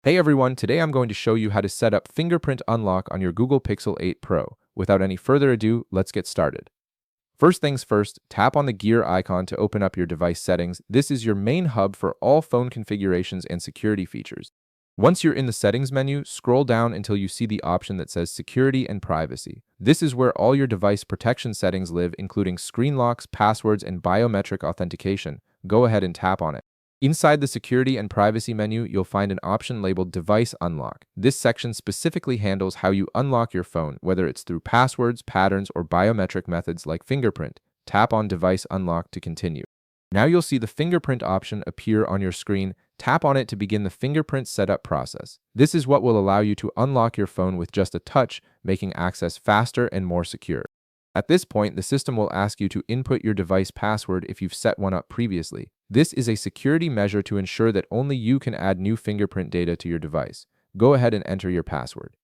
Hey everyone, today I'm going to show you how to set up Fingerprint Unlock on your Google Pixel 8 Pro. Without any further ado, let's get started. First things first, tap on the gear icon to open up your device settings. This is your main hub for all phone configurations and security features. Once you're in the settings menu, scroll down until you see the option that says Security and Privacy. This is where all your device protection settings live, including screen locks, passwords, and biometric authentication. Go ahead and tap on it. Inside the Security and Privacy menu, you'll find an option labeled Device Unlock. This section specifically handles how you unlock your phone, whether it's through passwords, patterns, or biometric methods like Fingerprint. Tap on Device Unlock to continue. Now you'll see the Fingerprint option appear on your screen. Tap on it to begin the fingerprint setup process. This is what will allow you to unlock your phone with just a touch, making access faster and more secure. At this point, the system will ask you to input your device password if you've set one up previously. This is a security measure to ensure that only you can add new fingerprint data to your device. Go ahead and enter your password.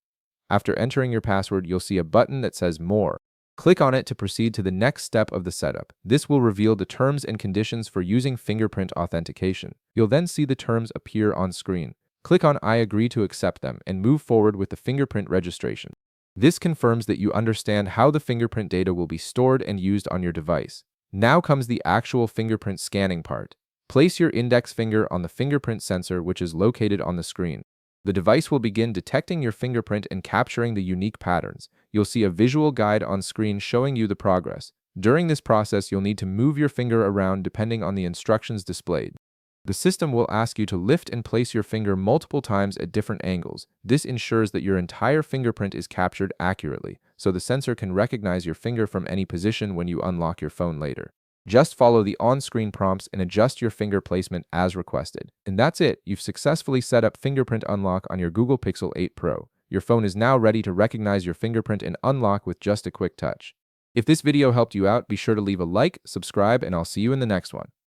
After entering your password, you'll see a button that says More. Click on it to proceed to the next step of the setup. This will reveal the terms and conditions for using fingerprint authentication. You'll then see the terms appear on screen. Click on I agree to accept them and move forward with the fingerprint registration. This confirms that you understand how the fingerprint data will be stored and used on your device. Now comes the actual fingerprint scanning part. Place your index finger on the fingerprint sensor, which is located on the screen. The device will begin detecting your fingerprint and capturing the unique patterns. You'll see a visual guide on screen showing you the progress. During this process, you'll need to move your finger around depending on the instructions displayed. The system will ask you to lift and place your finger multiple times at different angles. This ensures that your entire fingerprint is captured accurately, so the sensor can recognize your finger from any position when you unlock your phone later. Just follow the on-screen prompts and adjust your finger placement as requested. And that's it. You've successfully set up Fingerprint Unlock on your Google Pixel 8 Pro. Your phone is now ready to recognize your fingerprint and unlock with just a quick touch. If this video helped you out, be sure to leave a like, subscribe, and I'll see you in the next one.